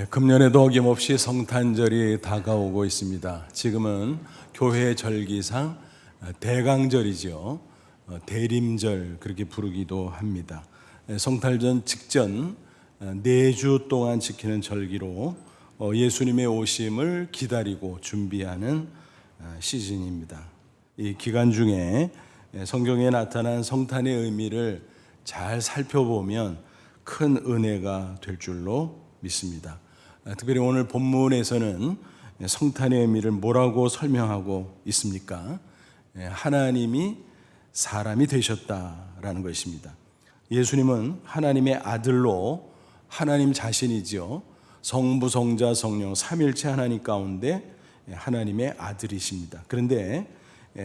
금년에도 어김없이 성탄절이 다가오고 있습니다. 지금은 교회 절기상 대강절이죠. 대림절 그렇게 부르기도 합니다. 성탄절 직전 4주 동안 지키는 절기로 예수님의 오심을 기다리고 준비하는 시즌입니다. 이 기간 중에 성경에 나타난 성탄의 의미를 잘 살펴보면 큰 은혜가 될 줄로 믿습니다. 특별히 오늘 본문에서는 성탄의 의미를 뭐라고 설명하고 있습니까? 하나님이 사람이 되셨다라는 것입니다. 예수님은 하나님의 아들로 하나님 자신이지요. 성부, 성자, 성령 삼일체 하나님 가운데 하나님의 아들이십니다. 그런데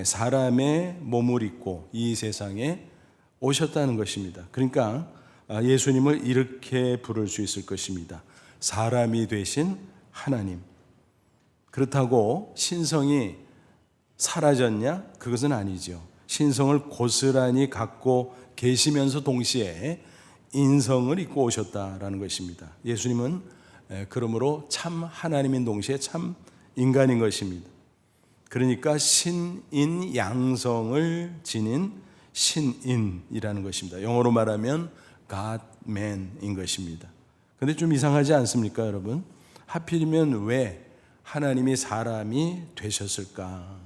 사람의 몸을 입고 이 세상에 오셨다는 것입니다. 그러니까 예수님을 이렇게 부를 수 있을 것입니다. 사람이 되신 하나님. 그렇다고 신성이 사라졌냐? 그것은 아니죠. 신성을 고스란히 갖고 계시면서 동시에 인성을 입고 오셨다라는 것입니다. 예수님은 그러므로 참 하나님인 동시에 참 인간인 것입니다. 그러니까 신인 양성을 지닌 신인이라는 것입니다. 영어로 말하면 God-man인 것입니다. 그런데 좀 이상하지 않습니까, 여러분? 하필이면 왜 하나님이 사람이 되셨을까?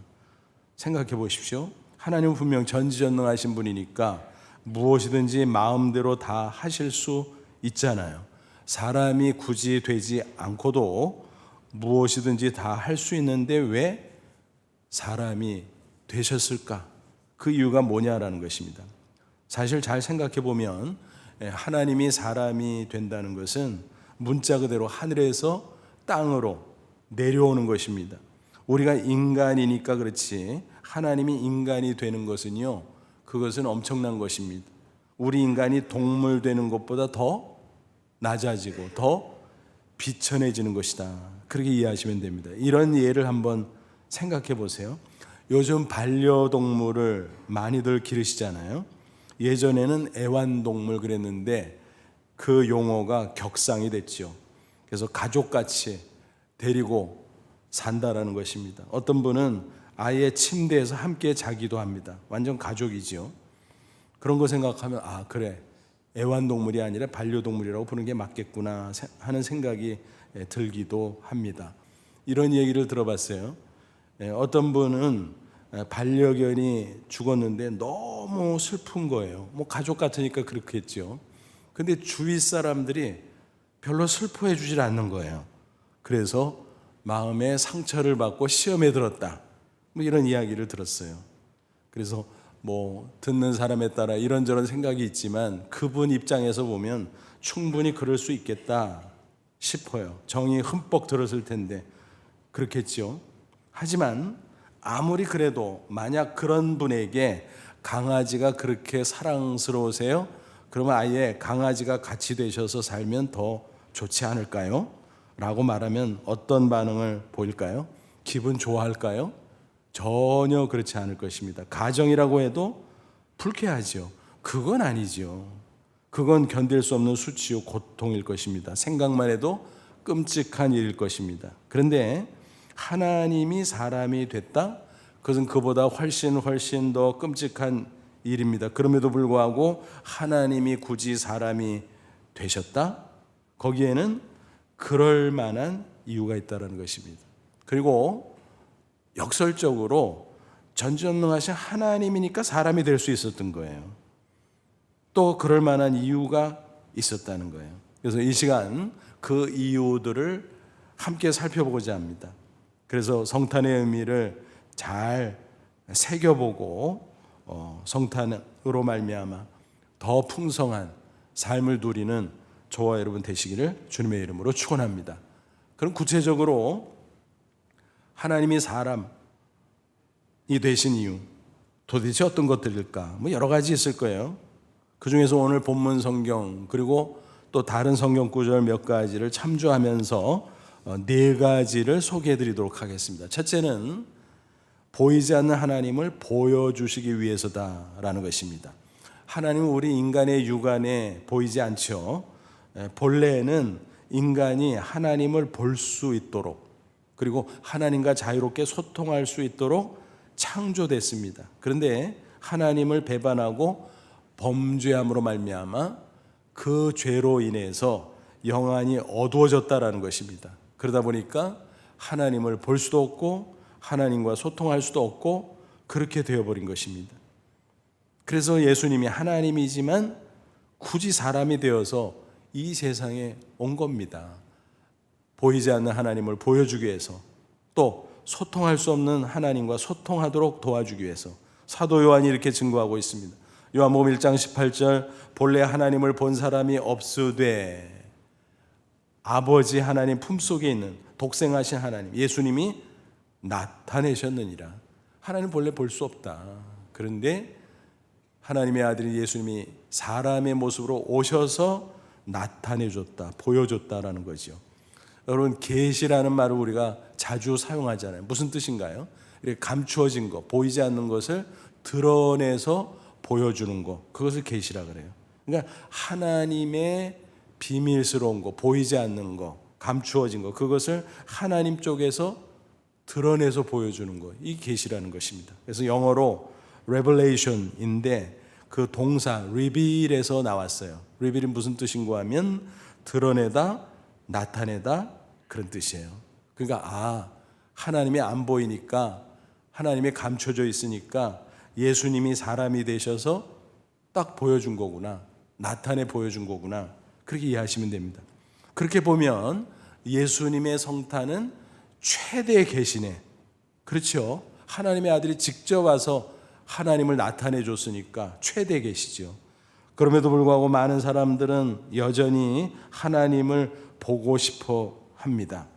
생각해 보십시오. 하나님은 분명 전지전능하신 분이니까 무엇이든지 마음대로 다 하실 수 있잖아요. 사람이 굳이 되지 않고도 무엇이든지 다 할 수 있는데 왜 사람이 되셨을까? 그 이유가 뭐냐라는 것입니다. 사실 잘 생각해 보면 하나님이 사람이 된다는 것은 문자 그대로 하늘에서 땅으로 내려오는 것입니다. 우리가 인간이니까 그렇지 하나님이 인간이 되는 것은요, 그것은 엄청난 것입니다. 우리 인간이 동물 되는 것보다 더 낮아지고 더 비천해지는 것이다. 그렇게 이해하시면 됩니다. 이런 예를 한번 생각해 보세요. 요즘 반려동물을 많이들 기르시잖아요. 예전에는 애완동물 그랬는데 그 용어가 격상이 됐죠. 그래서 가족같이 데리고 산다라는 것입니다. 어떤 분은 아예 침대에서 함께 자기도 합니다. 완전 가족이죠. 그런 거 생각하면 그래, 애완동물이 아니라 반려동물이라고 부르는 게 맞겠구나 하는 생각이 들기도 합니다. 이런 얘기를 들어봤어요. 어떤 분은 반려견이 죽었는데 너무 슬픈 거예요. 가족 같으니까 그렇겠죠. 근데 주위 사람들이 별로 슬퍼해 주질 않는 거예요. 그래서 마음에 상처를 받고 시험에 들었다. 이런 이야기를 들었어요. 그래서 듣는 사람에 따라 이런저런 생각이 있지만 그분 입장에서 보면 충분히 그럴 수 있겠다 싶어요. 정이 흠뻑 들었을 텐데 그렇겠죠. 하지만 아무리 그래도 만약 그런 분에게 강아지가 그렇게 사랑스러우세요? 그러면 아예 강아지가 같이 되셔서 살면 더 좋지 않을까요? 라고 말하면 어떤 반응을 보일까요? 기분 좋아할까요? 전혀 그렇지 않을 것입니다. 가정이라고 해도 불쾌하죠. 그건 아니죠. 그건 견딜 수 없는 수치요 고통일 것입니다. 생각만 해도 끔찍한 일일 것입니다. 그런데 하나님이 사람이 됐다? 그것은 그보다 훨씬 더 끔찍한 일입니다. 그럼에도 불구하고 하나님이 굳이 사람이 되셨다? 거기에는 그럴 만한 이유가 있다는 것입니다. 그리고 역설적으로 전지전능하신 하나님이니까 사람이 될 수 있었던 거예요. 또 그럴 만한 이유가 있었다는 거예요. 그래서 이 시간 그 이유들을 함께 살펴보고자 합니다. 그래서 성탄의 의미를 잘 새겨보고 성탄으로 말미암아 더 풍성한 삶을 누리는 저와 여러분 되시기를 주님의 이름으로 축원합니다. 그럼 구체적으로 하나님이 사람이 되신 이유 도대체 어떤 것들일까? 여러 가지 있을 거예요. 그 중에서 오늘 본문 성경 그리고 또 다른 성경 구절 몇 가지를 참조하면서 4가지를 소개해 드리도록 하겠습니다. 첫째는 보이지 않는 하나님을 보여주시기 위해서다라는 것입니다. 하나님은 우리 인간의 육안에 보이지 않죠. 본래는 인간이 하나님을 볼 수 있도록, 그리고 하나님과 자유롭게 소통할 수 있도록 창조됐습니다. 그런데 하나님을 배반하고 범죄함으로 말미암아 그 죄로 인해서 영안이 어두워졌다라는 것입니다. 그러다 보니까 하나님을 볼 수도 없고 하나님과 소통할 수도 없고 그렇게 되어버린 것입니다. 그래서 예수님이 하나님이지만 굳이 사람이 되어서 이 세상에 온 겁니다. 보이지 않는 하나님을 보여주기 위해서, 또 소통할 수 없는 하나님과 소통하도록 도와주기 위해서. 사도 요한이 이렇게 증거하고 있습니다. 요한복음 1장 18절, 본래 하나님을 본 사람이 없으되 아버지 하나님 품속에 있는 독생하신 하나님 예수님이 나타내셨느니라. 하나님 본래 볼 수 없다. 그런데 하나님의 아들인 예수님이 사람의 모습으로 오셔서 나타내줬다, 보여줬다라는 거죠. 여러분, 계시라는 말을 우리가 자주 사용하잖아요. 무슨 뜻인가요? 이렇게 감추어진 것, 보이지 않는 것을 드러내서 보여주는 것, 그것을 계시라 그래요. 그러니까 하나님의 비밀스러운 것, 보이지 않는 것, 감추어진 것, 그것을 하나님 쪽에서 드러내서 보여주는 것, 이 계시라는 것입니다. 그래서 영어로 revelation인데 그 동사 reveal에서 나왔어요. reveal이 무슨 뜻인가 하면 드러내다, 나타내다, 그런 뜻이에요. 그러니까 하나님이 안 보이니까, 하나님이 감춰져 있으니까 예수님이 사람이 되셔서 딱 보여준 거구나, 나타내 보여준 거구나, 그렇게 이해하시면 됩니다. 그렇게 보면 예수님의 성탄은 최대의 계시네. 그렇죠? 하나님의 아들이 직접 와서 하나님을 나타내 줬으니까 최대 계시죠. 그럼에도 불구하고 많은 사람들은 여전히 하나님을 보고 싶어 합니다.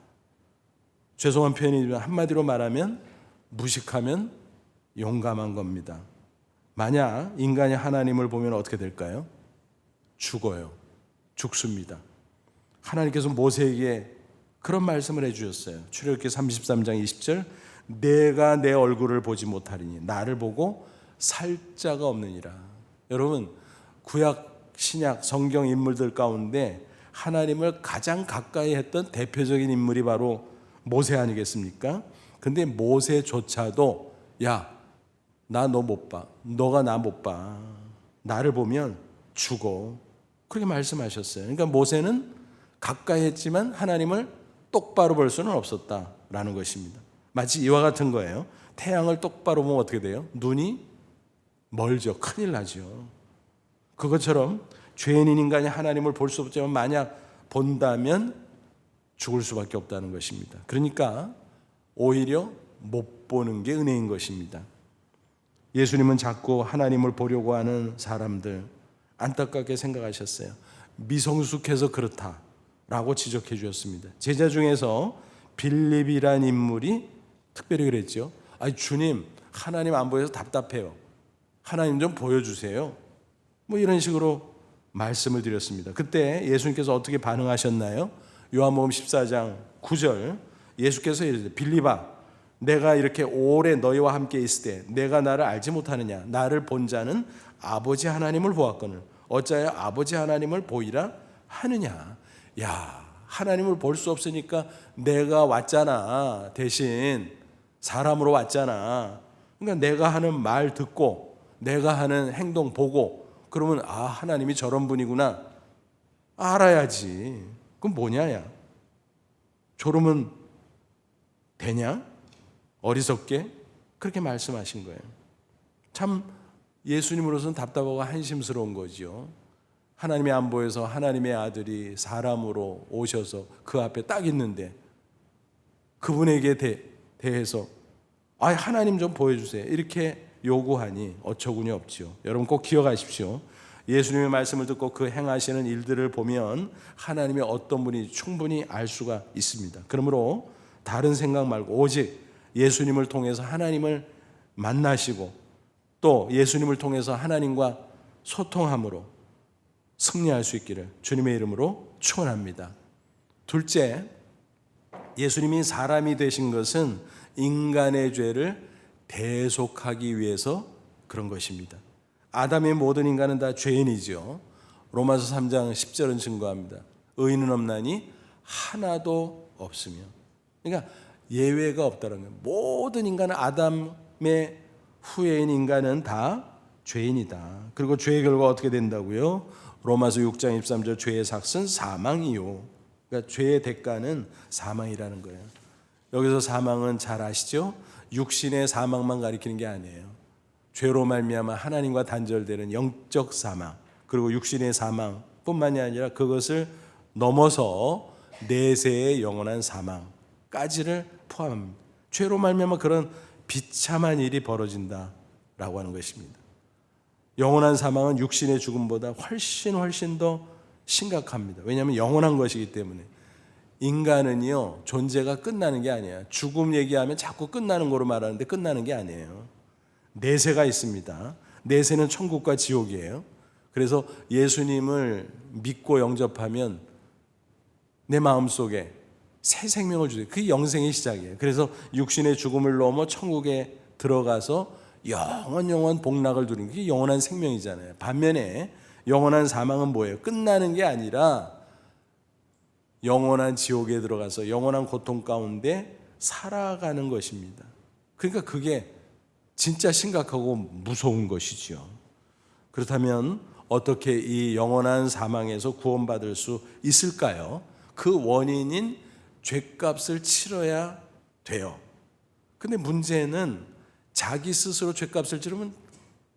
죄송한 표현이지만 한마디로 말하면 무식하면 용감한 겁니다. 만약 인간이 하나님을 보면 어떻게 될까요? 죽어요. 죽습니다. 하나님께서 모세에게 그런 말씀을 해주셨어요. 출애굽기 33장 20절, 내가 내 얼굴을 보지 못하리니 나를 보고 살 자가 없느니라. 여러분, 구약 신약 성경 인물들 가운데 하나님을 가장 가까이 했던 대표적인 인물이 바로 모세 아니겠습니까? 근데 모세조차도 야, 나 너 못 봐, 너가 나 못 봐, 나를 보면 죽어, 그렇게 말씀하셨어요. 그러니까 모세는 가까이 했지만 하나님을 똑바로 볼 수는 없었다라는 것입니다. 마치 이와 같은 거예요. 태양을 똑바로 보면 어떻게 돼요? 눈이 멀죠. 큰일 나죠. 그것처럼 죄인인 인간이 하나님을 볼 수 없지만 만약 본다면 죽을 수밖에 없다는 것입니다. 그러니까 오히려 못 보는 게 은혜인 것입니다. 예수님은 자꾸 하나님을 보려고 하는 사람들 안타깝게 생각하셨어요. 미성숙해서 그렇다라고 지적해 주셨습니다. 제자 중에서 빌립이란 인물이 특별히 그랬죠. 주님, 하나님 안 보여서 답답해요. 하나님 좀 보여주세요. 뭐 이런 식으로 말씀을 드렸습니다. 그때 예수님께서 어떻게 반응하셨나요? 요한복음 14장 9절, 예수께서 이르시되 빌립아, 내가 이렇게 오래 너희와 함께 있을 때 내가 나를 알지 못하느냐? 나를 본 자는 아버지 하나님을 보았거늘 어찌하여 아버지 하나님을 보이라 하느냐? 야, 하나님을 볼 수 없으니까 내가 왔잖아. 대신 사람으로 왔잖아. 그러니까 내가 하는 말 듣고 내가 하는 행동 보고 그러면 하나님이 저런 분이구나 알아야지. 그럼 뭐냐, 야? 졸으면 되냐? 어리석게? 그렇게 말씀하신 거예요. 참 예수님으로서는 답답하고 한심스러운 거죠. 하나님이 안 보여서 하나님의 아들이 사람으로 오셔서 그 앞에 딱 있는데 그분에게 대해서 하나님 좀 보여주세요, 이렇게 요구하니 어처구니 없죠. 여러분 꼭 기억하십시오. 예수님의 말씀을 듣고 그 행하시는 일들을 보면 하나님이 어떤 분이 충분히 알 수가 있습니다. 그러므로 다른 생각 말고 오직 예수님을 통해서 하나님을 만나시고 또 예수님을 통해서 하나님과 소통함으로 승리할 수 있기를 주님의 이름으로 축원합니다. 둘째, 예수님이 사람이 되신 것은 인간의 죄를 대속하기 위해서 그런 것입니다. 아담의 모든 인간은 다 죄인이죠. 로마서 3장 10절은 증거합니다. 의인은 없나니 하나도 없으며, 그러니까 예외가 없다는 거예요. 모든 인간은 아담의 후예인 인간은 다 죄인이다. 그리고 죄의 결과가 어떻게 된다고요? 로마서 6장 23절 죄의 삭은 사망이요. 그러니까 죄의 대가는 사망이라는 거예요. 여기서 사망은 잘 아시죠? 육신의 사망만 가리키는 게 아니에요. 죄로 말미암아 하나님과 단절되는 영적 사망, 그리고 육신의 사망뿐만이 아니라 그것을 넘어서 내세의 영원한 사망까지를 포함합니다. 죄로 말미암아 그런 비참한 일이 벌어진다라고 하는 것입니다. 영원한 사망은 육신의 죽음보다 훨씬 더 심각합니다. 왜냐하면 영원한 것이기 때문에. 인간은요, 존재가 끝나는 게 아니에요. 죽음 얘기하면 자꾸 끝나는 거로 말하는데 끝나는 게 아니에요. 내세가 있습니다. 내세는 천국과 지옥이에요. 그래서 예수님을 믿고 영접하면 내 마음속에 새 생명을 주세요. 그게 영생의 시작이에요. 그래서 육신의 죽음을 넘어 천국에 들어가서 영원 복락을 누리는 게 영원한 생명이잖아요. 반면에 영원한 사망은 뭐예요? 끝나는 게 아니라 영원한 지옥에 들어가서 영원한 고통 가운데 살아가는 것입니다. 그러니까 그게 진짜 심각하고 무서운 것이죠. 그렇다면 어떻게 이 영원한 사망에서 구원받을 수 있을까요? 그 원인인 죄값을 치러야 돼요. 근데 문제는 자기 스스로 죄값을 치르면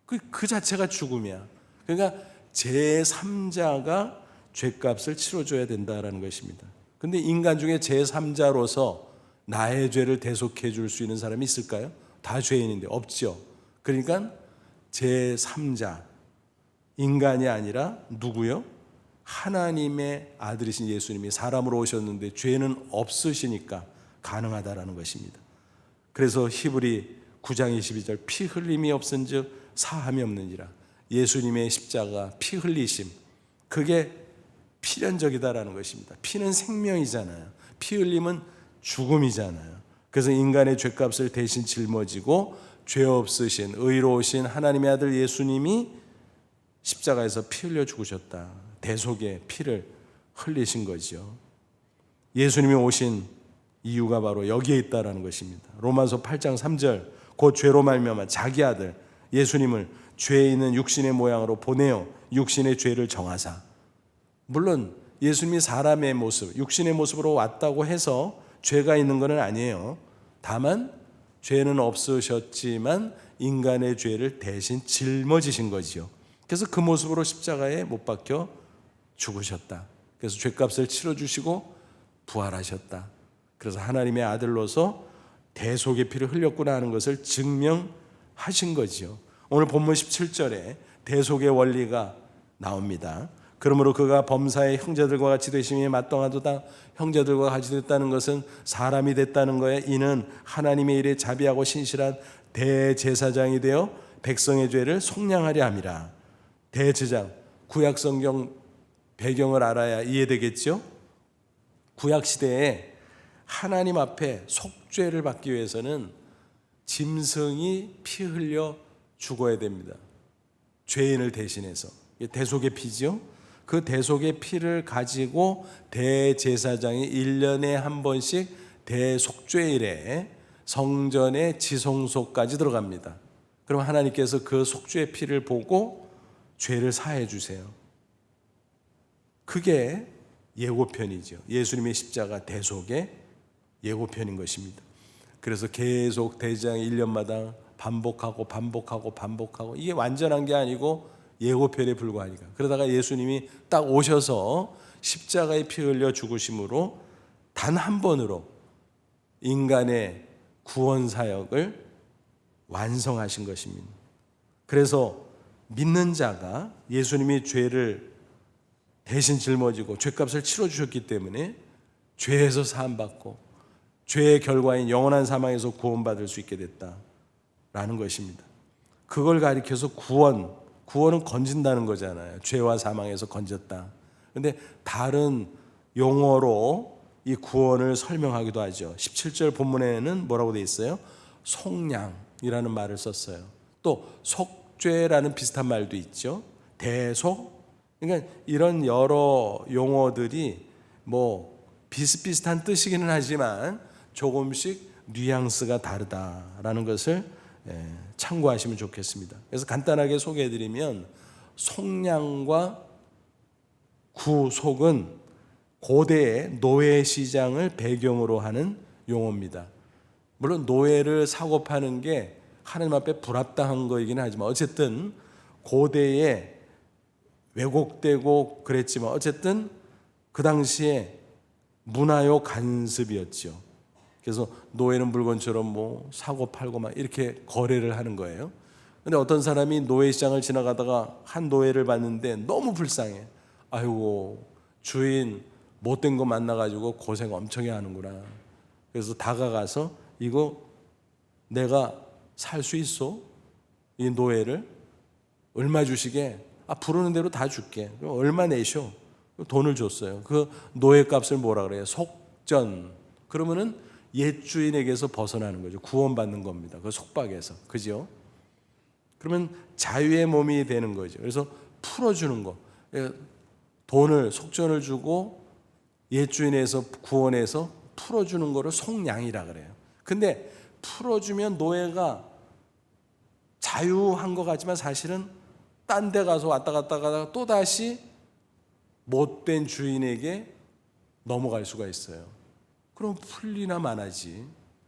그 자체가 죽음이야. 그러니까 제3자가 죄값을 치러줘야 된다라는 것입니다. 근데 인간 중에 제3자로서 나의 죄를 대속해 줄 수 있는 사람이 있을까요? 다 죄인인데 없죠. 그러니까 제3자, 인간이 아니라 누구요? 하나님의 아들이신 예수님이 사람으로 오셨는데 죄는 없으시니까 가능하다라는 것입니다. 그래서 히브리 9장 22절 피 흘림이 없은즉 사함이 없느니라. 예수님의 십자가 피 흘리심, 그게 필연적이다라는 것입니다. 피는 생명이잖아요. 피 흘림은 죽음이잖아요. 그래서 인간의 죄값을 대신 짊어지고 죄 없으신 의로우신 하나님의 아들 예수님이 십자가에서 피 흘려 죽으셨다. 대속의 피를 흘리신 거죠. 예수님이 오신 이유가 바로 여기에 있다라는 것입니다. 로마서 8장 3절 곧 죄로 말미암아 자기 아들 예수님을 죄에 있는 육신의 모양으로 보내어 육신의 죄를 정하사. 물론 예수님이 사람의 모습, 육신의 모습으로 왔다고 해서 죄가 있는 것은 아니에요. 다만 죄는 없으셨지만 인간의 죄를 대신 짊어지신 거지요. 그래서 그 모습으로 십자가에 못 박혀 죽으셨다. 그래서 죄값을 치러주시고 부활하셨다. 그래서 하나님의 아들로서 대속의 피를 흘렸구나 하는 것을 증명하신 거지요. 오늘 본문 17절에 대속의 원리가 나옵니다. 그러므로 그가 범사의 형제들과 같이 되심이 마땅하도다. 형제들과 같이 됐다는 것은 사람이 됐다는 거예요. 이는 하나님의 일에 자비하고 신실한 대제사장이 되어 백성의 죄를 속량하려 함이라. 대제사장, 구약 성경 배경을 알아야 이해되겠죠? 구약 시대에 하나님 앞에 속죄를 받기 위해서는 짐승이 피 흘려 죽어야 됩니다. 죄인을 대신해서. 대속의 피죠. 그 대속의 피를 가지고 대제사장이 1년에 한 번씩 대속죄일에 성전의 지성소까지 들어갑니다. 그럼 하나님께서 그 속죄의 피를 보고 죄를 사해 주세요. 그게 예고편이죠. 예수님의 십자가 대속의 예고편인 것입니다. 그래서 계속 대제사장이 1년마다 반복하고 이게 완전한 게 아니고 예고편에 불과하니까. 그러다가 예수님이 딱 오셔서 십자가에 피 흘려 죽으심으로 단 한 번으로 인간의 구원 사역을 완성하신 것입니다. 그래서 믿는 자가 예수님이 죄를 대신 짊어지고 죄값을 치러주셨기 때문에 죄에서 사함받고 죄의 결과인 영원한 사망에서 구원받을 수 있게 됐다라는 것입니다. 그걸 가리켜서 구원은 건진다는 거잖아요. 죄와 사망에서 건졌다. 그런데 다른 용어로 이 구원을 설명하기도 하죠. 17절 본문에는 뭐라고 되어 있어요? 속량이라는 말을 썼어요. 또 속죄라는 비슷한 말도 있죠. 대속. 그러니까 이런 여러 용어들이 비슷비슷한 뜻이기는 하지만 조금씩 뉘앙스가 다르다라는 것을 참고하시면 좋겠습니다. 그래서 간단하게 소개해드리면 속량과 구속은 고대의 노예 시장을 배경으로 하는 용어입니다. 물론 노예를 사고 파는 게 하나님 앞에 불합당한 거이긴 하지만 어쨌든 고대에 왜곡되고 그랬지만 어쨌든 그 당시에 문화요 간습이었죠. 그래서 노예는 물건처럼 뭐 사고 팔고 막 이렇게 거래를 하는 거예요. 근데 어떤 사람이 노예 시장을 지나가다가 한 노예를 봤는데 너무 불쌍해. 아이고 주인 못된 거 만나가지고 고생 엄청 하는구나. 그래서 다가가서 이거 내가 살 수 있어? 이 노예를 얼마 주시게? 부르는 대로 다 줄게. 그럼 얼마 내셔? 돈을 줬어요. 그 노예 값을 뭐라 그래요? 속전. 그러면은 옛 주인에게서 벗어나는 거죠. 구원받는 겁니다. 그 속박에서. 그죠? 그러면 자유의 몸이 되는 거죠. 그래서 풀어주는 거. 돈을, 속전을 주고 옛 주인에서 구원해서 풀어주는 거를 속량이라 그래요. 근데 풀어주면 노예가 자유한 것 같지만 사실은 딴 데 가서 왔다 갔다 가다가 또다시 못된 주인에게 넘어갈 수가 있어요. 그럼 풀리나 마나지.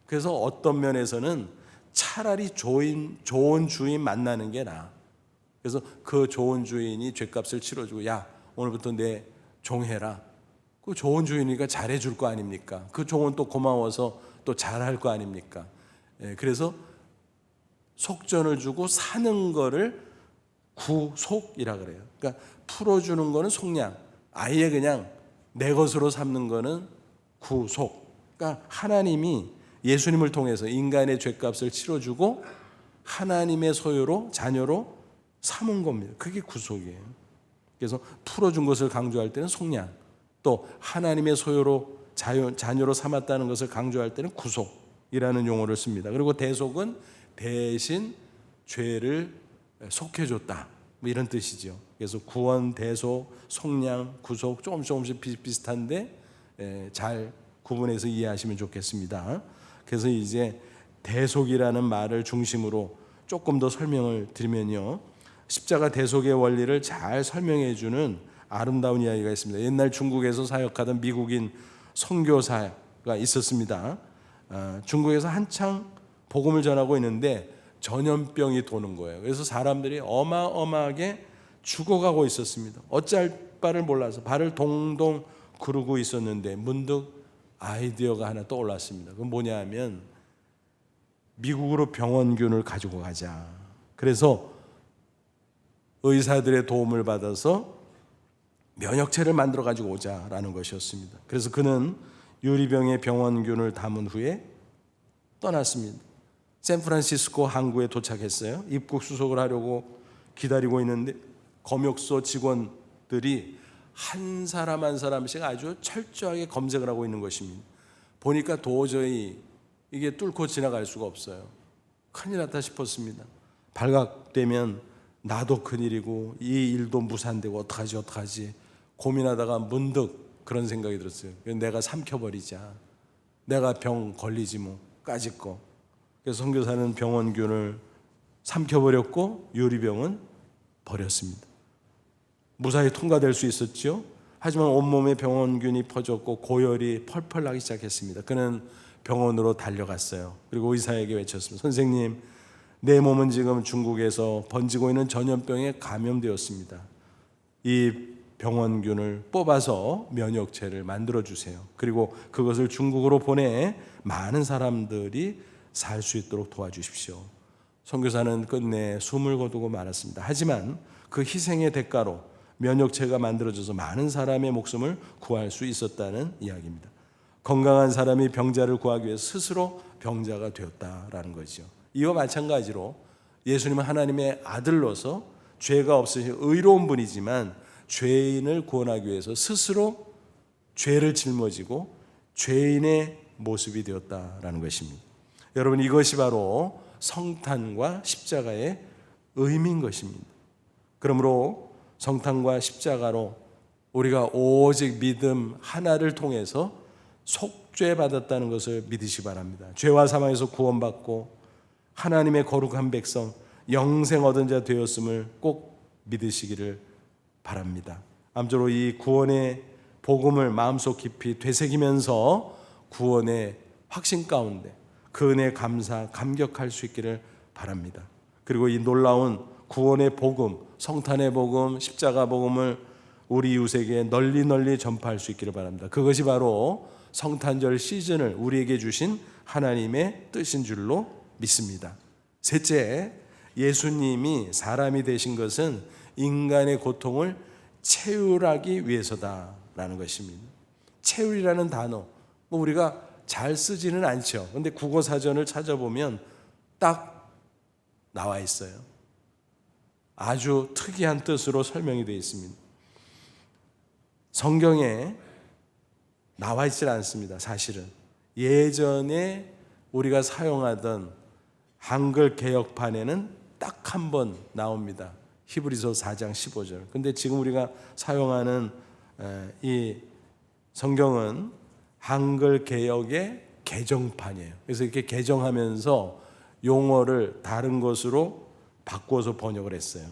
그래서 어떤 면에서는 차라리 좋은 주인 만나는 게 나아. 그래서 그 좋은 주인이 죗값을 치러주고 야 오늘부터 내 종해라. 그 좋은 주인이니까 잘해줄 거 아닙니까? 그 종은 또 고마워서 또 잘할 거 아닙니까? 그래서 속전을 주고 사는 거를 구속이라 그래요. 그러니까 풀어주는 거는 속량, 아예 그냥 내 것으로 삼는 거는 구속. 그러니까 하나님이 예수님을 통해서 인간의 죗값을 치러주고 하나님의 소유로 자녀로 삼은 겁니다. 그게 구속이에요. 그래서 풀어준 것을 강조할 때는 속량, 또 하나님의 소유로 자녀로 삼았다는 것을 강조할 때는 구속이라는 용어를 씁니다. 그리고 대속은 대신 죄를 속해줬다, 뭐 이런 뜻이죠. 그래서 구원, 대속, 속량, 구속 조금씩 비슷비슷한데 잘 구분해서 이해하시면 좋겠습니다. 그래서 이제 대속이라는 말을 중심으로 조금 더 설명을 드리면요, 십자가 대속의 원리를 잘 설명해 주는 아름다운 이야기가 있습니다. 옛날 중국에서 사역하던 미국인 선교사가 있었습니다. 중국에서 한창 복음을 전하고 있는데 전염병이 도는 거예요. 그래서 사람들이 어마어마하게 죽어가고 있었습니다. 어찌할 바를 몰라서 발을 동동 구르고 있었는데 문득 아이디어가 하나 떠올랐습니다. 그건 뭐냐 하면 미국으로 병원균을 가지고 가자. 그래서 의사들의 도움을 받아서 면역체를 만들어 가지고 오자라는 것이었습니다. 그래서 그는 유리병에 병원균을 담은 후에 떠났습니다. 샌프란시스코 항구에 도착했어요. 입국 수속을 하려고 기다리고 있는데 검역소 직원들이 한 사람 한 사람씩 아주 철저하게 검색을 하고 있는 것입니다. 보니까 도저히 이게 뚫고 지나갈 수가 없어요. 큰일 났다 싶었습니다. 발각되면 나도 큰일이고 이 일도 무산되고 어떡하지 고민하다가 문득 그런 생각이 들었어요. 내가 삼켜버리자. 내가 병 걸리지 뭐 까짓 거. 그래서 선교사는 병원균을 삼켜버렸고 유리병은 버렸습니다. 무사히 통과될 수 있었죠. 하지만 온몸에 병원균이 퍼졌고 고열이 펄펄 나기 시작했습니다. 그는 병원으로 달려갔어요. 그리고 의사에게 외쳤습니다. 선생님, 내 몸은 지금 중국에서 번지고 있는 전염병에 감염되었습니다. 이 병원균을 뽑아서 면역체를 만들어 주세요. 그리고 그것을 중국으로 보내 많은 사람들이 살 수 있도록 도와주십시오. 선교사는 끝내 숨을 거두고 말았습니다. 하지만 그 희생의 대가로 면역체가 만들어져서 많은 사람의 목숨을 구할 수 있었다는 이야기입니다. 건강한 사람이 병자를 구하기 위해 스스로 병자가 되었다라는 거죠. 이와 마찬가지로 예수님은 하나님의 아들로서 죄가 없으신 의로운 분이지만 죄인을 구원하기 위해서 스스로 죄를 짊어지고 죄인의 모습이 되었다라는 것입니다. 여러분, 이것이 바로 성탄과 십자가의 의미인 것입니다. 그러므로 성탄과 십자가로 우리가 오직 믿음 하나를 통해서 속죄받았다는 것을 믿으시기 바랍니다. 죄와 사망에서 구원받고 하나님의 거룩한 백성, 영생 얻은 자 되었음을 꼭 믿으시기를 바랍니다. 아무쪼록 이 구원의 복음을 마음속 깊이 되새기면서 구원의 확신 가운데 그 은혜에 감격할 수 있기를 바랍니다. 그리고 이 놀라운 구원의 복음, 성탄의 복음, 십자가 복음을 우리 이웃에게 널리 전파할 수 있기를 바랍니다. 그것이 바로 성탄절 시즌을 우리에게 주신 하나님의 뜻인 줄로 믿습니다. 셋째, 예수님이 사람이 되신 것은 인간의 고통을 채울하기 위해서다라는 것입니다. 채울이라는 단어, 우리가 잘 쓰지는 않죠. 그런데 국어사전을 찾아보면 딱 나와 있어요. 아주 특이한 뜻으로 설명이 되어 있습니다. 성경에 나와 있질 않습니다. 사실은 예전에 우리가 사용하던 한글 개역판에는 딱 한 번 나옵니다. 히브리서 4장 15절. 근데 지금 우리가 사용하는 이 성경은 한글 개역의 개정판이에요. 그래서 이렇게 개정하면서 용어를 다른 것으로 바꿔서 번역을 했어요.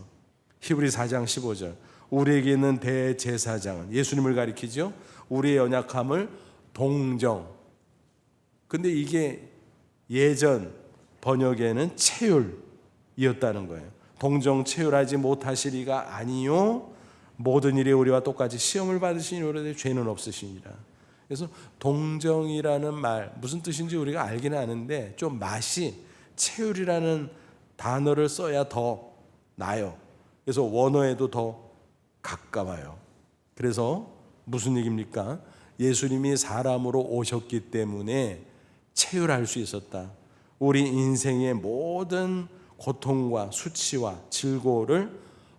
히브리 4장 15절. 우리에게 있는 대제사장은 예수님을 가리키죠. 우리의 연약함을 동정. 근데 이게 예전 번역에는 체휼이었다는 거예요. 동정 체휼하지 못하시리가 아니요 모든 일에 우리와 똑같이 시험을 받으시니 오래되 죄는 없으시니라. 그래서 동정이라는 말 무슨 뜻인지 우리가 알기는 아는데 좀 맛이 체휼이라는 단어를 써야 더 나요. 그래서 원어에도 더 가까워요. 그래서 무슨 얘기입니까? 예수님이 사람으로 오셨기 때문에 체휼할 수 있었다. 우리 인생의 모든 고통과 수치와 질고를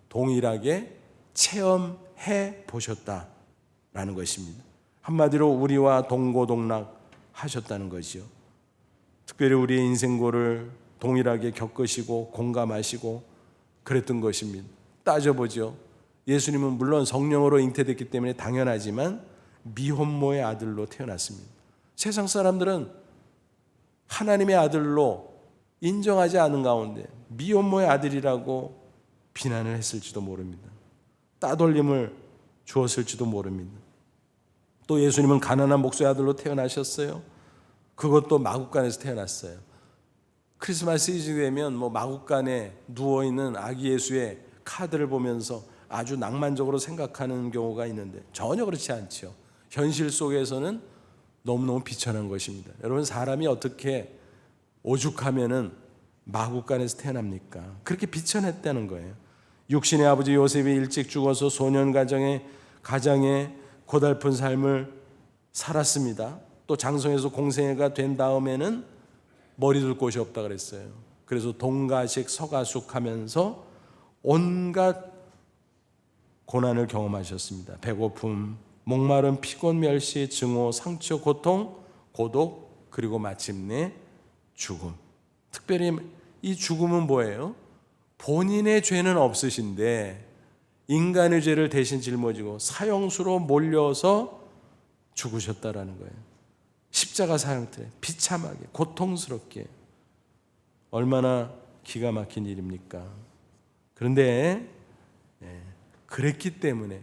동일하게 체험해 보셨다라는 것입니다. 한마디로 우리와 동고동락 하셨다는 거죠. 특별히 우리의 인생고를 동일하게 겪으시고 공감하시고 그랬던 것입니다. 따져보죠. 예수님은 물론 성령으로 잉태됐기 때문에 당연하지만 미혼모의 아들로 태어났습니다. 세상 사람들은 하나님의 아들로 인정하지 않은 가운데 미혼모의 아들이라고 비난을 했을지도 모릅니다. 따돌림을 주었을지도 모릅니다. 또 예수님은 가난한 목수의 아들로 태어나셨어요. 그것도 마구간에서 태어났어요. 크리스마스 시즌이 되면 마구간에 누워있는 아기 예수의 카드를 보면서 아주 낭만적으로 생각하는 경우가 있는데 전혀 그렇지 않죠. 현실 속에서는 너무너무 비천한 것입니다. 여러분, 사람이 어떻게 오죽하면은 마구간에서 태어납니까? 그렇게 비천했다는 거예요. 육신의 아버지 요셉이 일찍 죽어서 소년 가장에 고달픈 삶을 살았습니다. 또 장성에서 공생애가 된 다음에는 머리 둘 곳이 없다 그랬어요. 그래서 동가식 서가숙하면서 온갖 고난을 경험하셨습니다. 배고픔, 목마름, 피곤, 멸시, 증오, 상처, 고통, 고독, 그리고 마침내 죽음. 특별히 이 죽음은 뭐예요? 본인의 죄는 없으신데 인간의 죄를 대신 짊어지고 사형수로 몰려서 죽으셨다라는 거예요. 십자가 사형틀에 비참하게 고통스럽게. 얼마나 기가 막힌 일입니까? 그런데 그랬기 때문에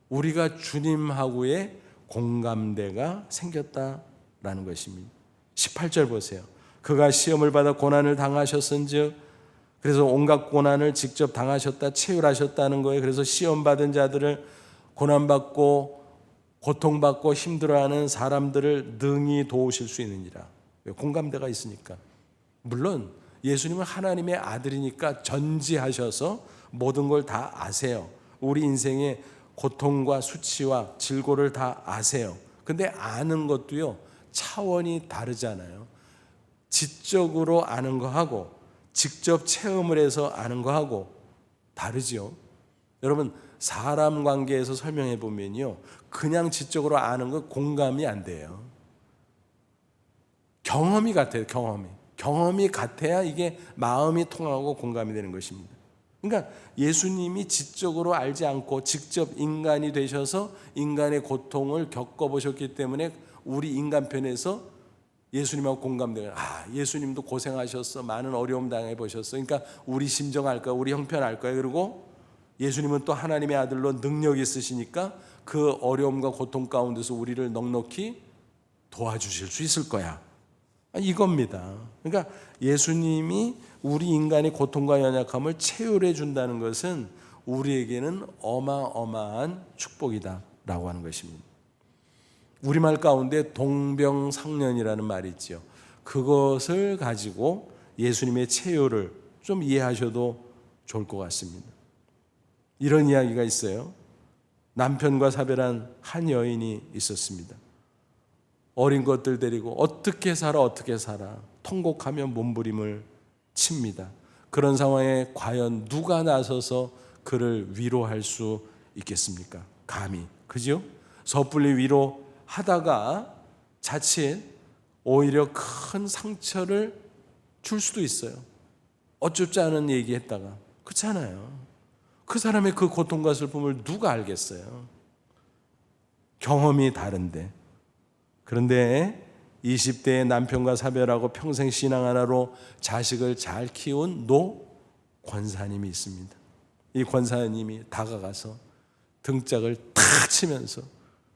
우리가 주님하고의 공감대가 생겼다라는 것입니다. 18절 보세요. 그가 시험을 받아 고난을 당하셨은즉, 그래서 온갖 고난을 직접 당하셨다, 체휼하셨다는 거예요. 그래서 시험 받은 자들을, 고난받고 고통받고 힘들어하는 사람들을 능히 도우실 수 있느니라. 공감대가 있으니까. 물론 예수님은 하나님의 아들이니까 전지하셔서 모든 걸 다 아세요. 우리 인생의 고통과 수치와 질고를 다 아세요. 근데 아는 것도요, 차원이 다르잖아요. 지적으로 아는 거하고 직접 체험을 해서 아는 거하고 다르죠. 여러분, 사람 관계에서 설명해 보면요, 그냥 지적으로 아는 거 공감이 안 돼요. 경험이 같아요. 경험이 같아야 이게 마음이 통하고 공감이 되는 것입니다. 그러니까 예수님이 지적으로 알지 않고 직접 인간이 되셔서 인간의 고통을 겪어보셨기 때문에 우리 인간편에서 예수님하고 공감돼요. 예수님도 고생하셨어. 많은 어려움 당해보셨어. 그러니까 우리 심정 알 거야. 우리 형편 알 거야. 그리고 예수님은 또 하나님의 아들로 능력이 있으시니까 그 어려움과 고통 가운데서 우리를 넉넉히 도와주실 수 있을 거야. 이겁니다. 그러니까 예수님이 우리 인간의 고통과 연약함을 체휼해 준다는 것은 우리에게는 어마어마한 축복이다라고 하는 것입니다. 우리말 가운데 동병상련이라는 말이 있죠. 그것을 가지고 예수님의 체휼을 좀 이해하셔도 좋을 것 같습니다. 이런 이야기가 있어요. 남편과 사별한 한 여인이 있었습니다. 어린 것들 데리고 어떻게 살아 통곡하며 몸부림을 칩니다. 그런 상황에 과연 누가 나서서 그를 위로할 수 있겠습니까? 감히, 그죠? 섣불리 위로하다가 자칫 오히려 큰 상처를 줄 수도 있어요. 어쩌지 않은 얘기했다가. 그렇잖아요. 그 사람의 그 고통과 슬픔을 누가 알겠어요? 경험이 다른데. 그런데 20대의 남편과 사별하고 평생 신앙 하나로 자식을 잘 키운 노 권사님이 있습니다. 이 권사님이 다가가서 등짝을 탁 치면서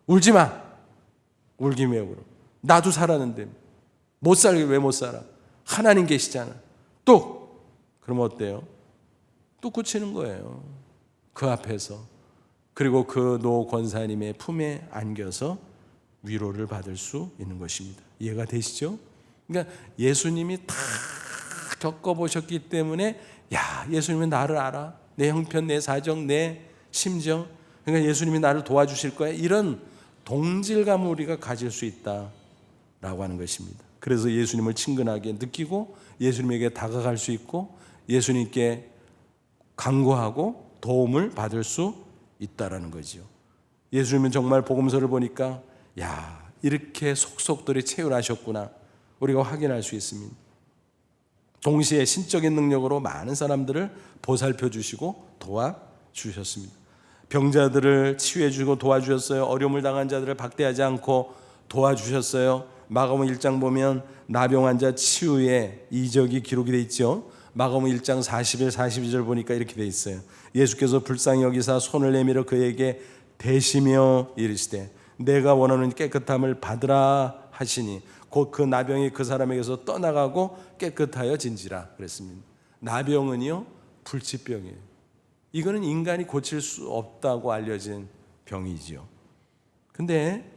울지 마. 울기 매우 나도 살았는데 못 살게 왜 못 살아? 하나님 계시잖아. 그러면 어때요? 또 고치는 거예요. 그 앞에서. 그리고 그 노 권사님의 품에 안겨서 위로를 받을 수 있는 것입니다. 이해가 되시죠? 그러니까 예수님이 다 겪어보셨기 때문에 예수님은 나를 알아. 내 형편, 내 사정, 내 심정. 그러니까 예수님이 나를 도와주실 거야. 이런 동질감을 우리가 가질 수 있다라고 하는 것입니다. 그래서 예수님을 친근하게 느끼고 예수님에게 다가갈 수 있고 예수님께 간구하고 도움을 받을 수 있다라는 거죠. 예수님은 정말 복음서를 보니까 이렇게 속속들이 체휼하셨구나 우리가 확인할 수 있습니다. 동시에 신적인 능력으로 많은 사람들을 보살펴 주시고 도와주셨습니다. 병자들을 치유해 주고 도와주셨어요. 어려움을 당한 자들을 박대하지 않고 도와주셨어요. 마가복음 1장 보면 나병 환자 치유의 이적이 기록이 되어 있죠. 마가복음 1장 41, 42절 보니까 이렇게 되어 있어요. 예수께서 불쌍히 여기사 손을 내밀어 그에게 대시며 이르시되 내가 원하는 깨끗함을 받으라 하시니 곧 그 나병이 그 사람에게서 떠나가고 깨끗하여진지라 그랬습니다. 나병은요 불치병이에요. 이거는 인간이 고칠 수 없다고 알려진 병이지요. 근데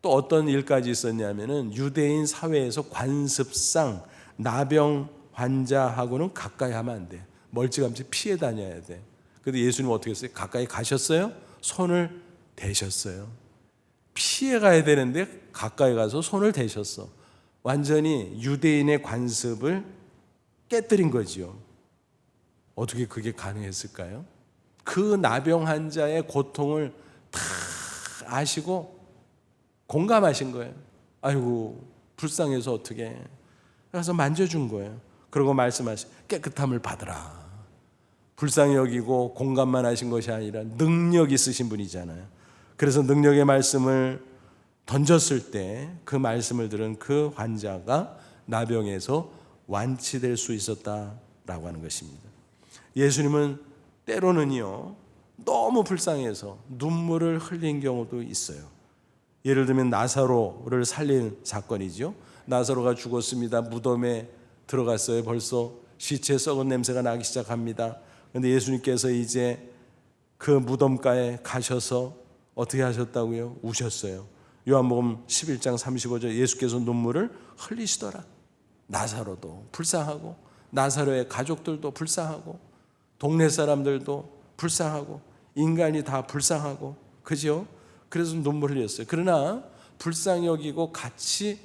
또 어떤 일까지 있었냐면은 유대인 사회에서 관습상 나병 환자하고는 가까이 하면 안 돼. 멀찌감치 피해 다녀야 돼. 그런데 예수님 어떻게 했어요? 가까이 가셨어요? 손을 대셨어요. 피해 가야 되는데 가까이 가서 손을 대셨어. 완전히 유대인의 관습을 깨뜨린 거지요. 어떻게 그게 가능했을까요? 그 나병 환자의 고통을 다 아시고 공감하신 거예요. 아이고 불쌍해서 어떻게 그래서 만져준 거예요. 그리고 말씀하신 깨끗함을 받으라. 불쌍히 여기고 공감만 하신 것이 아니라 능력 있으신 분이잖아요. 그래서 능력의 말씀을 던졌을 때 그 말씀을 들은 그 환자가 나병에서 완치될 수 있었다라고 하는 것입니다. 예수님은 때로는요 너무 불쌍해서 눈물을 흘린 경우도 있어요. 예를 들면 나사로를 살린 사건이죠. 나사로가 죽었습니다. 무덤에 들어갔어요. 벌써 시체 썩은 냄새가 나기 시작합니다. 그런데 예수님께서 이제 그 무덤가에 가셔서 어떻게 하셨다고요? 우셨어요. 요한복음 11장 35절 예수께서 눈물을 흘리시더라. 나사로도 불쌍하고 나사로의 가족들도 불쌍하고 동네 사람들도 불쌍하고 인간이 다 불쌍하고 그죠? 그래서 눈물을 흘렸어요. 그러나 불쌍히 여기고 같이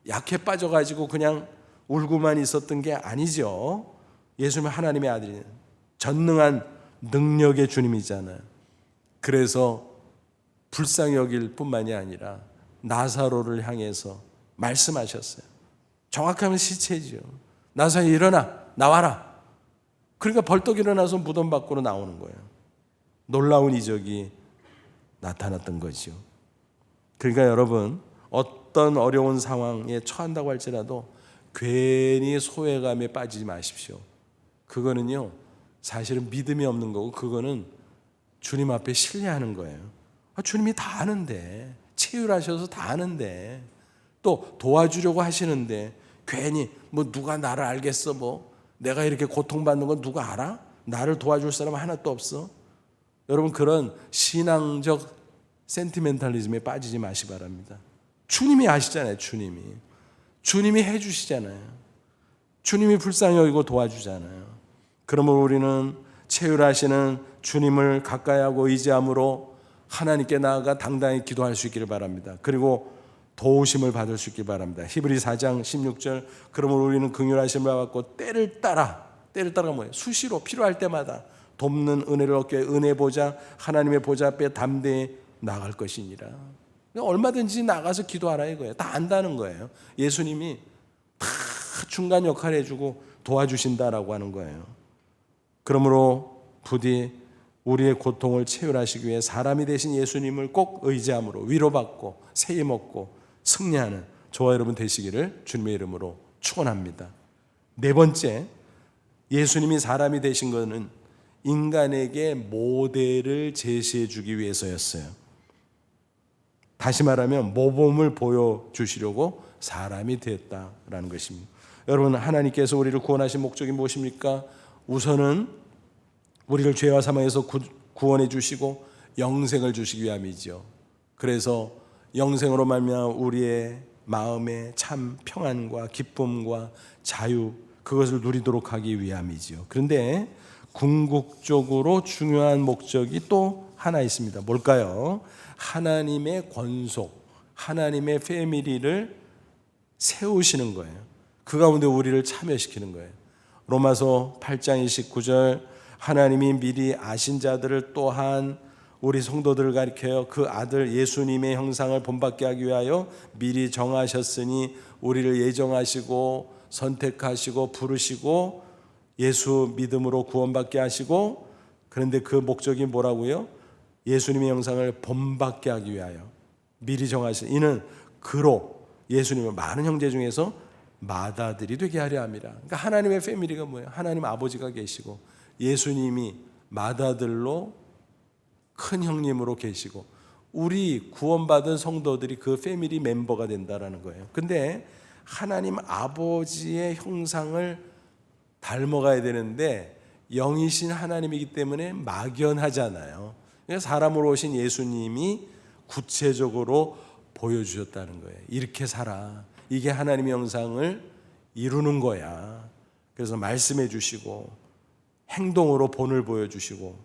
약해 빠져가지고 그냥 울고만 있었던 게 아니죠. 예수님은 하나님의 아들이에요. 전능한 능력의 주님이잖아요. 그래서 불쌍히 여길 뿐만이 아니라 나사로를 향해서 말씀하셨어요. 정확하면 시체지요. 나사로 일어나 나와라. 그러니까 벌떡 일어나서 무덤 밖으로 나오는 거예요. 놀라운 이적이 나타났던 거죠. 그러니까 여러분, 어떤 어려운 상황에 처한다고 할지라도 괜히 소외감에 빠지지 마십시오. 그거는요, 사실은 믿음이 없는 거고, 그거는 주님 앞에 신뢰하는 거예요. 주님이 다 아는데, 치유하셔서 다 아는데, 또 도와주려고 하시는데 괜히 뭐 누가 나를 알겠어? 뭐 내가 이렇게 고통받는 건 누가 알아? 나를 도와줄 사람 하나도 없어? 여러분, 그런 신앙적 센티멘탈리즘에 빠지지 마시 바랍니다. 주님이 아시잖아요. 주님이 해주시잖아요. 주님이 불쌍히 여기고 도와주잖아요. 그러므로 우리는 체휼하시는 주님을 가까이하고 의지함으로 하나님께 나아가 당당히 기도할 수 있기를 바랍니다. 그리고 도우심을 받을 수 있기 바랍니다. 히브리 4장 16절, 그러므로 우리는 긍휼하심을 받고 때를 따라가 뭐예요? 수시로 필요할 때마다 돕는 은혜를 얻게 은혜 보좌, 하나님의 보좌 앞에 담대히 나갈 것이니라. 얼마든지 나가서 기도하라 이거예요. 다 안다는 거예요. 예수님이 다 중간 역할 해주고 도와주신다라고 하는 거예요. 그러므로 부디 우리의 고통을 체휼하시기 위해 사람이 되신 예수님을 꼭 의지함으로 위로받고 세임 얻고 승리하는 저와 여러분 되시기를 주님의 이름으로 축원합니다. 네 번째, 예수님이 사람이 되신 것은 인간에게 모델을 제시해 주기 위해서였어요. 다시 말하면 모범을 보여주시려고 사람이 되었다라는 것입니다. 여러분, 하나님께서 우리를 구원하신 목적이 무엇입니까? 우선은 우리를 죄와 사망에서 구원해 주시고 영생을 주시기 위함이죠. 그래서 영생으로 말미암아 우리의 마음에 참 평안과 기쁨과 자유, 그것을 누리도록 하기 위함이죠. 그런데 궁극적으로 중요한 목적이 또 하나 있습니다. 뭘까요? 하나님의 권속, 하나님의 패밀리를 세우시는 거예요. 그 가운데 우리를 참여시키는 거예요. 로마서 8장 29절, 하나님이 미리 아신 자들을 또한 우리 성도들을 가리켜요. 그 아들 예수님의 형상을 본받게 하기 위하여 미리 정하셨으니 우리를 예정하시고 선택하시고 부르시고 예수 믿음으로 구원받게 하시고, 그런데 그 목적이 뭐라고요? 예수님의 형상을 본받게 하기 위하여 미리 정하신, 이는 그로 예수님을 많은 형제 중에서 맏아들이 되게 하려 함이라. 그러니까 하나님의 패밀리가 뭐예요? 하나님 아버지가 계시고 예수님이 맏아들로 큰 형님으로 계시고 우리 구원받은 성도들이 그 패밀리 멤버가 된다라는 거예요. 근데 하나님 아버지의 형상을 닮아가야 되는데 영이신 하나님이기 때문에 막연하잖아요. 그래서 사람으로 오신 예수님이 구체적으로 보여주셨다는 거예요. 이렇게 살아. 이게 하나님의 형상을 이루는 거야. 그래서 말씀해 주시고 행동으로 본을 보여주시고,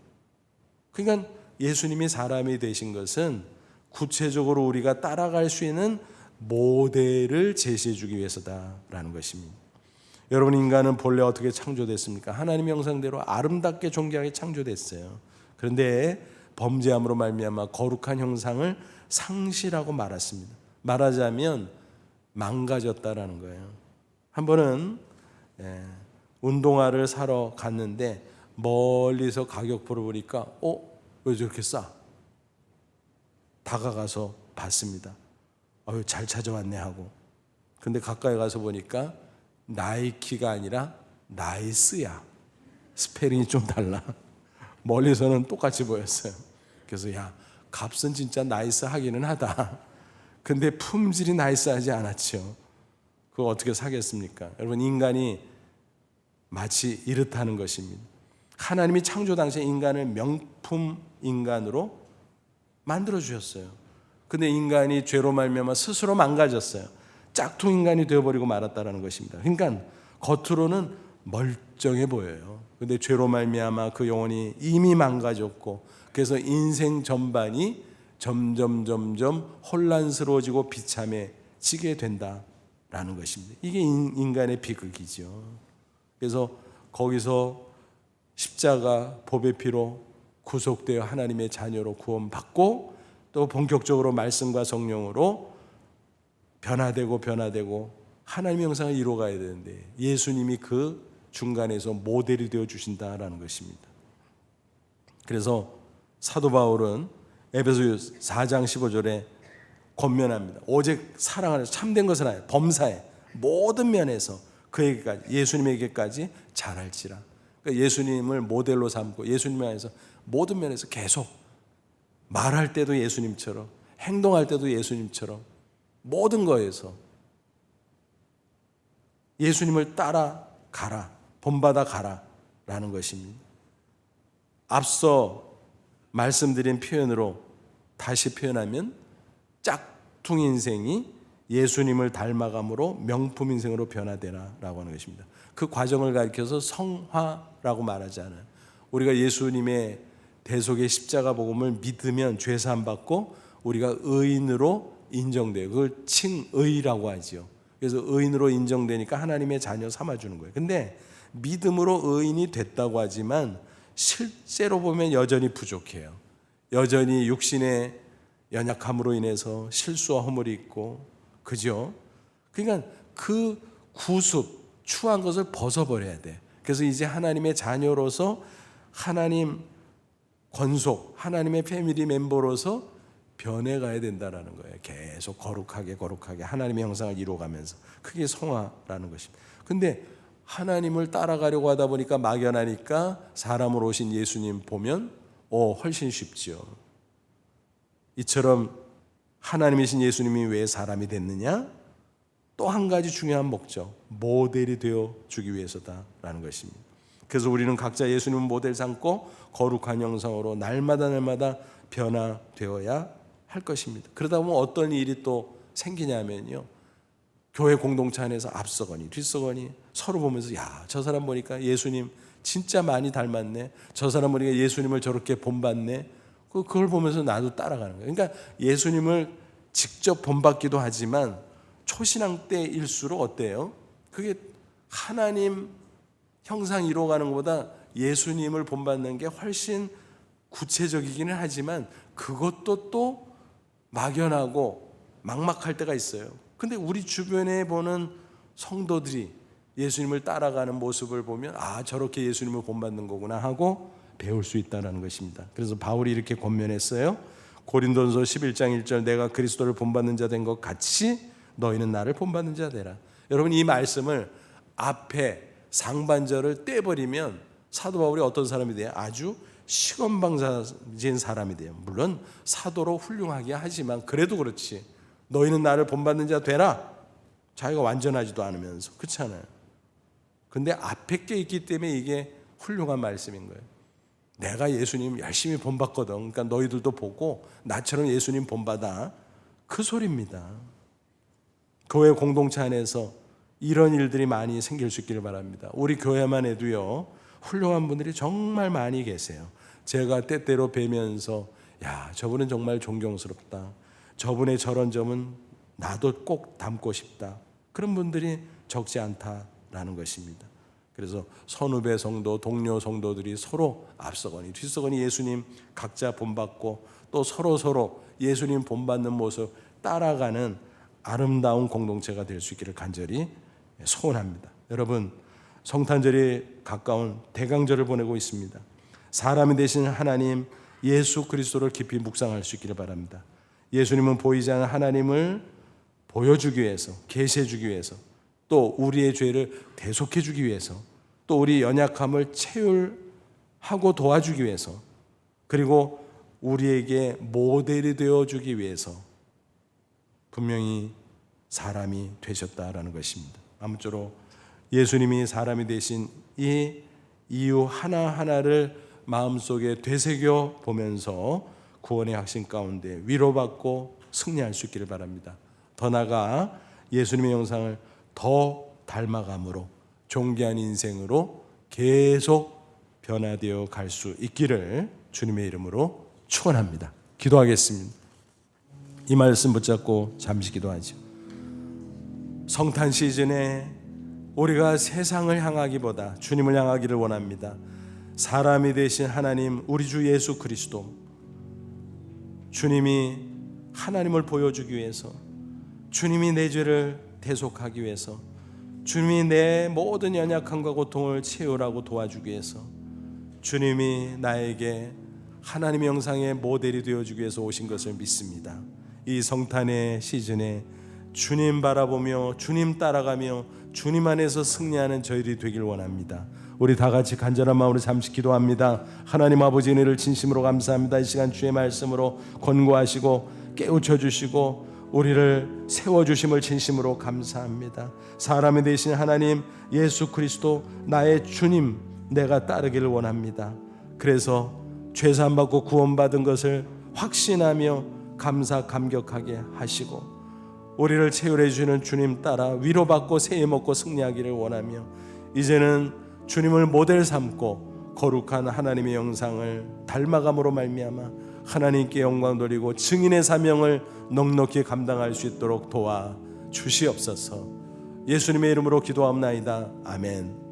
그러니까 예수님이 사람이 되신 것은 구체적으로 우리가 따라갈 수 있는 모델을 제시해 주기 위해서다라는 것입니다. 여러분, 인간은 본래 어떻게 창조됐습니까? 하나님의 형상대로 아름답게 존귀하게 창조됐어요. 그런데 범죄함으로 말미암아 거룩한 형상을 상실하고 말았습니다. 말하자면 망가졌다라는 거예요. 한 번은 운동화를 사러 갔는데 멀리서 가격표를 보니까 왜 저렇게 싸? 다가가서 봤습니다. 잘 찾아왔네 하고. 근데 가까이 가서 보니까 나이키가 아니라 나이스야. 스페링이 좀 달라. 멀리서는 똑같이 보였어요. 그래서 값은 진짜 나이스 하기는 하다. 근데 품질이 나이스하지 않았죠. 그거 어떻게 사겠습니까? 여러분, 인간이 마치 이렇다는 것입니다. 하나님이 창조 당시에 인간을 명품 인간으로 만들어 주셨어요. 근데 인간이 죄로 말미암아 스스로 망가졌어요. 짝퉁 인간이 되어버리고 말았다는 것입니다. 그러니까 겉으로는 멀쩡해 보여요. 근데 죄로 말미암아 그 영혼이 이미 망가졌고, 그래서 인생 전반이 점점 혼란스러워지고 비참해지게 된다라는 것입니다. 이게 인간의 비극이죠. 그래서 거기서 십자가 보배 피로 구속되어 하나님의 자녀로 구원받고 또 본격적으로 말씀과 성령으로 변화되고 하나님의 형상을 이루어가야 되는데 예수님이 그 중간에서 모델이 되어 주신다라는 것입니다. 그래서 사도 바울은 에베소 4장 15절에 권면합니다. 오직 사랑 안에서 참된 것을 하여 범사에 모든 면에서 그에게까지, 예수님에게까지 잘할지라. 그러니까 예수님을 모델로 삼고 예수님 안에서 모든 면에서 계속 말할 때도 예수님처럼, 행동할 때도 예수님처럼, 모든 거에서 예수님을 따라가라, 본받아 가라라는 것입니다. 앞서 말씀드린 표현으로 다시 표현하면 짝퉁 인생이 예수님을 닮아감으로 명품 인생으로 변화되라라고 하는 것입니다. 그 과정을 가리켜서 성화라고 말하지 않아요. 우리가 예수님의 대속의 십자가 복음을 믿으면 죄 사함 받고 우리가 의인으로 인정돼요. 그걸 칭의라고 하죠. 그래서 의인으로 인정되니까 하나님의 자녀 삼아주는 거예요. 근데 믿음으로 의인이 됐다고 하지만 실제로 보면 여전히 부족해요. 여전히 육신의 연약함으로 인해서 실수와 허물이 있고, 그죠? 그러니까 그 구습, 추한 것을 벗어버려야 돼. 그래서 이제 하나님의 자녀로서 하나님 권속, 하나님의 패밀리 멤버로서 변해가야 된다는 거예요. 계속 거룩하게 하나님의 형상을 이루어가면서. 그게 성화라는 것입니다. 근데 하나님을 따라가려고 하다 보니까 막연하니까 사람으로 오신 예수님 보면 훨씬 쉽죠. 이처럼 하나님이신 예수님이 왜 사람이 됐느냐? 또 한 가지 중요한 목적, 모델이 되어 주기 위해서다라는 것입니다. 그래서 우리는 각자 예수님 모델 삼고 거룩한 형상으로 날마다 변화되어야 할 것입니다. 그러다 보면 어떤 일이 또 생기냐면요, 교회 공동체 안에서 앞서거니 뒤서거니 서로 보면서 야, 저 사람 보니까 예수님 진짜 많이 닮았네, 저 사람 보니까 예수님을 저렇게 본받네, 그걸 보면서 나도 따라가는 거예요. 그러니까 예수님을 직접 본받기도 하지만 초신앙 때일수록 어때요? 그게 하나님 형상 이루어가는 것보다 예수님을 본받는 게 훨씬 구체적이기는 하지만 그것도 또 막연하고 막막할 때가 있어요. 근데 우리 주변에 보는 성도들이 예수님을 따라가는 모습을 보면 저렇게 예수님을 본받는 거구나 하고 배울 수 있다는 것입니다. 그래서 바울이 이렇게 권면했어요. 고린도전서 11장 1절, 내가 그리스도를 본받는 자 된 것 같이 너희는 나를 본받는 자 되라. 여러분, 이 말씀을 앞에 상반절을 떼버리면 사도 바울이 어떤 사람이 돼요? 아주 시건방진 사람이 돼요. 물론 사도로 훌륭하게 하지만 그래도 그렇지, 너희는 나를 본받는 자 되라, 자기가 완전하지도 않으면서, 그렇잖아요. 근데 앞에 게 있기 때문에 이게 훌륭한 말씀인 거예요. 내가 예수님 열심히 본받거든, 그러니까 너희들도 보고 나처럼 예수님 본받아, 그 소리입니다. 교회 공동체 안에서 이런 일들이 많이 생길 수 있기를 바랍니다. 우리 교회만 해도요, 훌륭한 분들이 정말 많이 계세요. 제가 때때로 뵈면서 야, 저분은 정말 존경스럽다, 저분의 저런 점은 나도 꼭 닮고 싶다, 그런 분들이 적지 않다라는 것입니다. 그래서 선후배 성도, 동료 성도들이 서로 앞서거니 뒤서거니 예수님 각자 본받고 또 서로 예수님 본받는 모습 따라가는 아름다운 공동체가 될 수 있기를 간절히 소원합니다. 여러분, 성탄절이 가까운 대강절을 보내고 있습니다. 사람이 되신 하나님 예수 그리스도를 깊이 묵상할 수 있기를 바랍니다. 예수님은 보이지 않는 하나님을 보여주기 위해서, 계시해 주기 위해서, 또 우리의 죄를 대속해 주기 위해서, 또 우리 연약함을 채울하고 도와주기 위해서, 그리고 우리에게 모델이 되어주기 위해서 분명히 사람이 되셨다라는 것입니다. 아무쪼록 예수님이 사람이 되신 이 이유 하나하나를 마음속에 되새겨 보면서 구원의 확신 가운데 위로받고 승리할 수 있기를 바랍니다. 더 나아가 예수님의 형상을 더 닮아감으로 존귀한 인생으로 계속 변화되어 갈 수 있기를 주님의 이름으로 축원합니다. 기도하겠습니다. 이 말씀 붙잡고 잠시 기도하죠. 성탄 시즌에 우리가 세상을 향하기보다 주님을 향하기를 원합니다. 사람이 되신 하나님, 우리 주 예수 그리스도, 주님이 하나님을 보여주기 위해서, 주님이 내 죄를 대속하기 위해서, 주님이 내 모든 연약함과 고통을 채우라고 도와주기 위해서, 주님이 나에게 하나님의 형상의 모델이 되어주기 위해서 오신 것을 믿습니다. 이 성탄의 시즌에 주님 바라보며 주님 따라가며 주님 안에서 승리하는 저희들이 되길 원합니다. 우리 다 같이 간절한 마음으로 잠시 기도합니다. 하나님 아버지, 은혜를 진심으로 감사합니다. 이 시간 주의 말씀으로 권고하시고 깨우쳐 주시고 우리를 세워주심을 진심으로 감사합니다. 사람이 되신 하나님 예수 그리스도 나의 주님, 내가 따르기를 원합니다. 그래서 죄사함받고 구원받은 것을 확신하며 감사 감격하게 하시고 우리를 채울해 주시는 주님 따라 위로받고 새해 먹고 승리하기를 원하며, 이제는 주님을 모델 삼고 거룩한 하나님의 형상을 닮아감으로 말미암아 하나님께 영광 돌리고 증인의 사명을 넉넉히 감당할 수 있도록 도와 주시옵소서. 예수님의 이름으로 기도하옵나이다. 아멘.